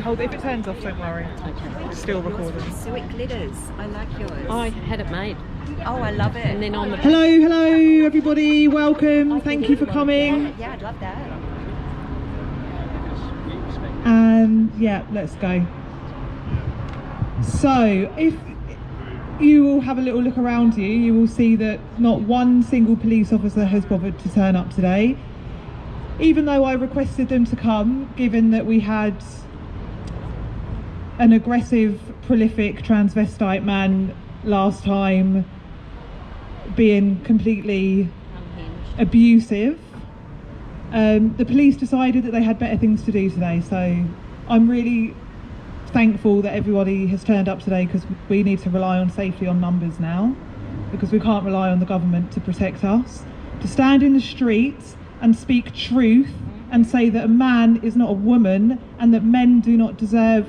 hold it. If it turns off, don't worry. Okay. It's still recording. So it glitters. I like yours. I had it made. Oh, I love it. And then on the... Hello everybody, welcome. Thank you for coming. Yeah, I'd love that. And yeah, let's go. So if you will have a little look around you, you will see that not one single police officer has bothered to turn up today, even though I requested them to come, given that we had an aggressive, prolific transvestite man last time being completely abusive. The police decided that they had better things to do today, so I'm really thankful that everybody has turned up today, because we need to rely on safety on numbers now, because we can't rely on the government to protect us. To stand in the streets and speak truth and say that a man is not a woman and that men do not deserve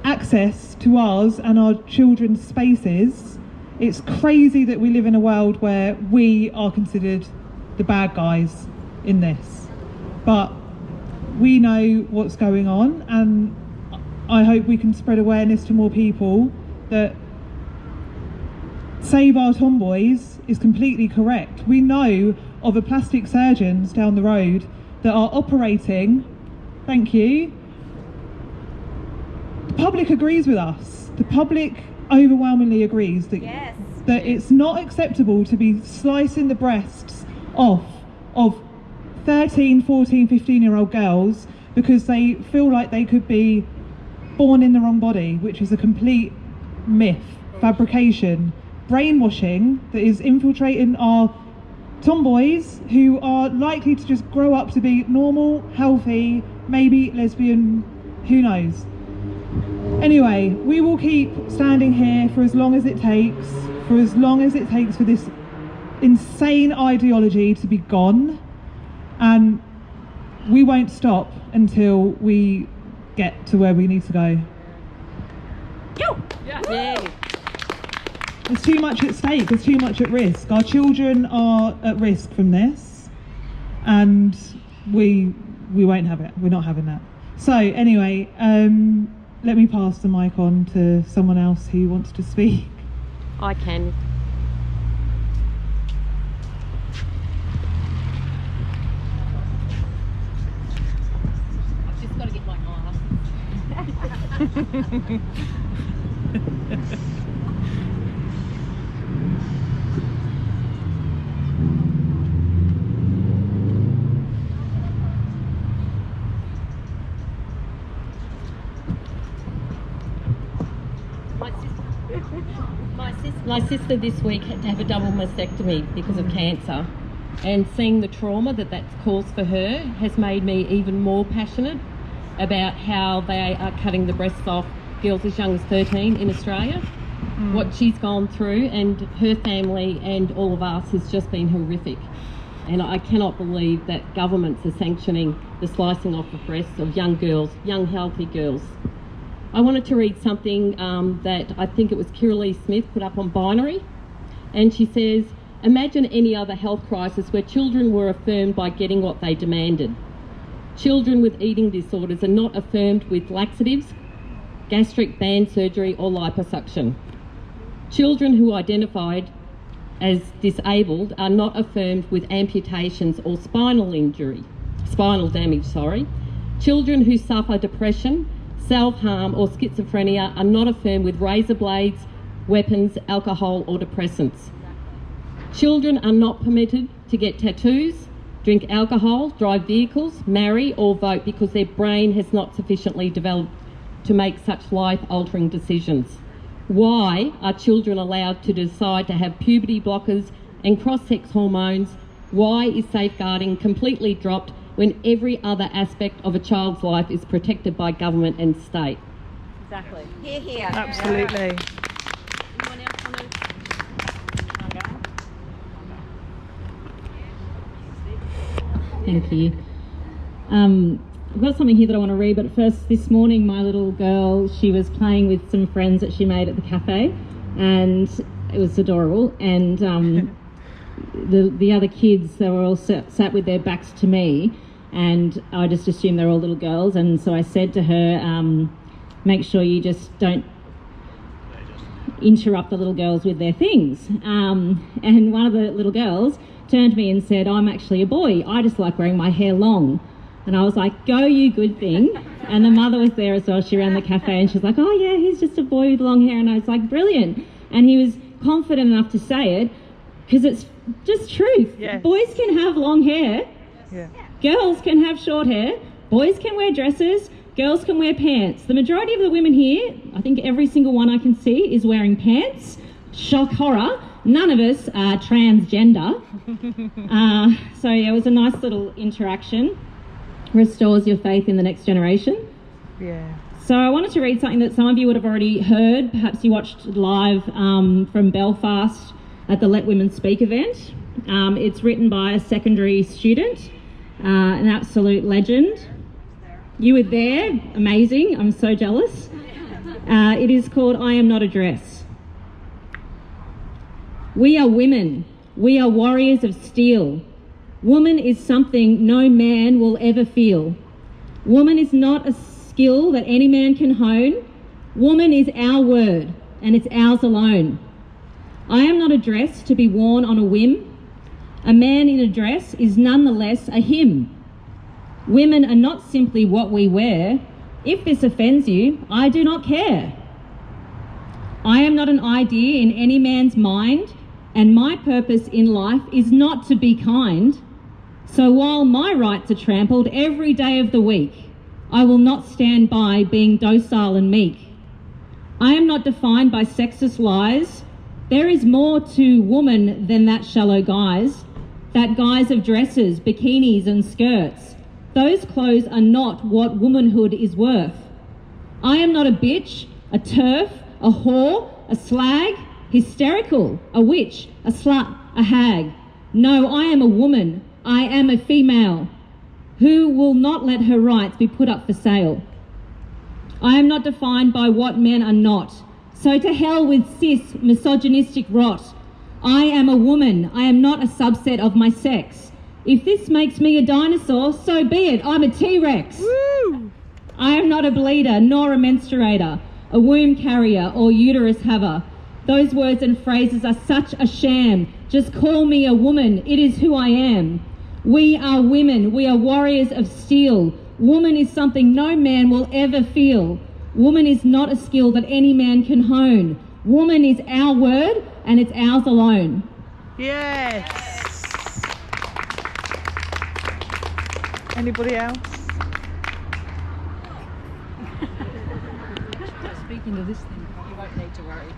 access to ours and our children's spaces. It's crazy that we live in a world where we are considered the bad guys in this, but we know what's going on, and I hope we can spread awareness to more people that Save Our Tomboys is completely correct. We know of a plastic surgeons down the road that are operating. Thank you. The public agrees with us. The public overwhelmingly agrees that, Yes. that it's not acceptable to be slicing the breasts off of 13, 14, 15-year-old girls because they feel like they could be born in the wrong body, which is a complete myth, fabrication, brainwashing that is infiltrating our tomboys, who are likely to just grow up to be normal, healthy, maybe lesbian, who knows. Anyway, we will keep standing here for as long as it takes, for this insane ideology to be gone, and we won't stop until we get to where we need to go. Yeah. There's too much at stake, there's too much at risk. Our children are at risk from this, and we won't have it. We're not having that. So anyway, let me pass the mic on to someone else who wants to speak. I can. I've just got to get my glasses. My sister this week had to have a double mastectomy because of cancer, and seeing the trauma that that's caused for her has made me even more passionate about how they are cutting the breasts off girls as young as 13 in Australia. What she's gone through, and her family and all of us, has just been horrific. And I cannot believe that governments are sanctioning the slicing off of breasts of young girls, young healthy girls. I wanted to read something that I think it was QLD Smith put up on Binary, and she says, imagine any other health crisis where children were affirmed by getting what they demanded. Children with eating disorders are not affirmed with laxatives, gastric band surgery or liposuction. Children who are identified as disabled are not affirmed with amputations or spinal damage. Children who suffer depression, self-harm or schizophrenia are not affirmed with razor blades, weapons, alcohol or depressants. Children are not permitted to get tattoos, drink alcohol, drive vehicles, marry or vote because their brain has not sufficiently developed to make such life-altering decisions. Why are children allowed to decide to have puberty blockers and cross-sex hormones? Why is safeguarding completely dropped when every other aspect of a child's life is protected by government and state? Exactly. Hear, hear. Absolutely. Anyone else want to? Thank you. I've got something here that I want to read, but first, this morning my little girl, she was playing with some friends that she made at the cafe, and it was adorable, and the other kids, they were all sat with their backs to me, and I just assumed they were all little girls, and so I said to her, make sure you just don't interrupt the little girls with their things. And one of the little girls turned to me and said, I'm actually a boy, I just like wearing my hair long. And I was like, go you good thing. And the mother was there as well. She ran the cafe and she's like, oh yeah, he's just a boy with long hair. And I was like, brilliant. And he was confident enough to say it because it's just truth. Yes. Boys can have long hair. Yeah. Girls can have short hair. Boys can wear dresses. Girls can wear pants. The majority of the women here, I think every single one I can see, is wearing pants. Shock horror. None of us are transgender. So yeah, it was a nice little interaction. Restores your faith in the next generation. Yeah. So I wanted to read something that some of you would have already heard. Perhaps you watched live from Belfast at the Let Women Speak event. It's written by a secondary student, an absolute legend. You were there, amazing, I'm so jealous. It is called I Am Not a Dress. We are women, we are warriors of steel. Woman is something no man will ever feel. Woman is not a skill that any man can hone. Woman is our word, and it's ours alone. I am not a dress to be worn on a whim. A man in a dress is nonetheless a him. Women are not simply what we wear. If this offends you, I do not care. I am not an idea in any man's mind, and my purpose in life is not to be kind. So while my rights are trampled every day of the week, I will not stand by being docile and meek. I am not defined by sexist lies. There is more to woman than that shallow guise, that guise of dresses, bikinis and skirts. Those clothes are not what womanhood is worth. I am not a bitch, a turf, a whore, a slag, hysterical, a witch, a slut, a hag. No, I am a woman. I am a female who will not let her rights be put up for sale. I am not defined by what men are not. So to hell with cis misogynistic rot. I am a woman. I am not a subset of my sex. If this makes me a dinosaur, so be it. I'm a T-Rex. Woo! I am not a bleeder nor a menstruator, a womb carrier or uterus haver. Those words and phrases are such a sham. Just call me a woman. It is who I am. We are women. We are warriors of steel. Woman is something no man will ever feel. Woman is not a skill that any man can hone. Woman is our word, and it's ours alone. Yes. Anybody else? Speaking to this thing, you won't need to worry.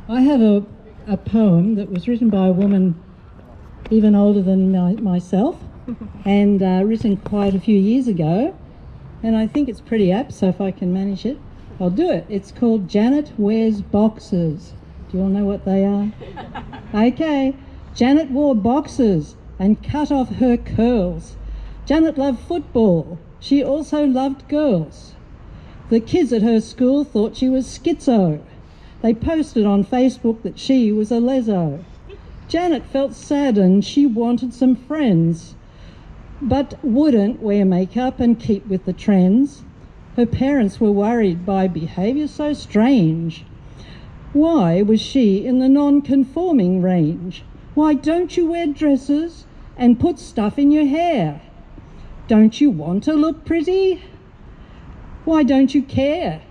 I have a poem that was written by a woman even older than myself and written quite a few years ago, and I think it's pretty apt, so if I can manage it, I'll do it. It's called Janet Wears Boxers. Do you all know what they are? Okay. Janet wore boxers and cut off her curls. Janet loved football. She also loved girls. The kids at her school thought she was schizo. They posted on Facebook that she was a leso. Janet felt saddened. She wanted some friends, but wouldn't wear makeup and keep with the trends. Her parents were worried by behaviour so strange. Why was she in the non-conforming range? Why don't you wear dresses and put stuff in your hair? Don't you want to look pretty? Why don't you care?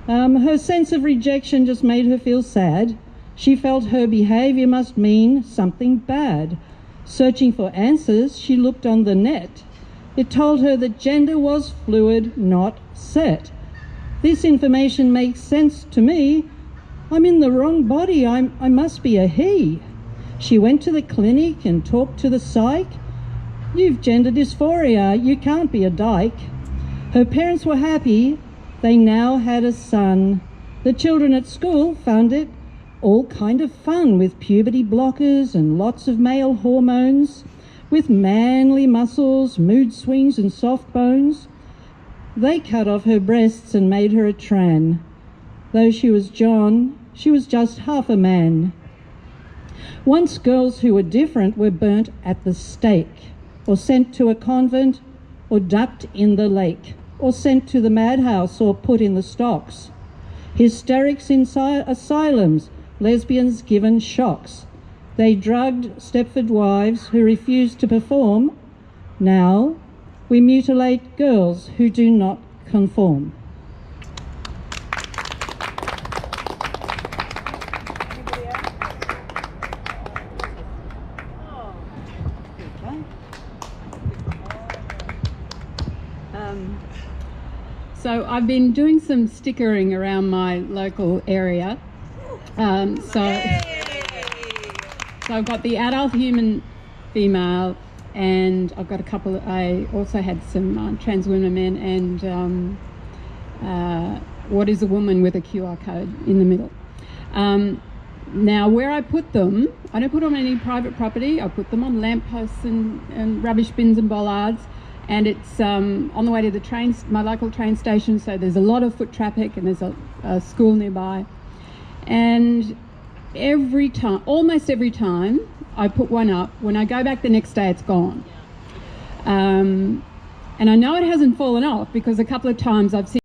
Her sense of rejection just made her feel sad. She felt her behaviour must mean something bad. Searching for answers, she looked on the net. It told her that gender was fluid, not set. This information makes sense to me. I'm in the wrong body. I must be a he. She went to the clinic and talked to the psych. You've gender dysphoria. You can't be a dyke. Her parents were happy. They now had a son. The children at school found it all kind of fun, with puberty blockers and lots of male hormones, with manly muscles, mood swings and soft bones. They cut off her breasts and made her a tran. Though she was John, she was just half a man. Once girls who were different were burnt at the stake, or sent to a convent, or ducked in the lake, or sent to the madhouse or put in the stocks. Hysterics in asylums, lesbians given shocks. They drugged Stepford wives who refused to perform. Now we mutilate girls who do not conform. So I've been doing some stickering around my local area. So I've got the adult human female, and I've got a couple. I also had some trans women men, and what is a woman with a QR code in the middle. Now, where I put them, I don't put them on any private property. I put them on lampposts and rubbish bins and bollards. And it's on the way to the train, my local train station, so there's a lot of foot traffic, and there's a school nearby. And every time, almost every time I put one up, when I go back the next day, it's gone. And I know it hasn't fallen off, because a couple of times I've seen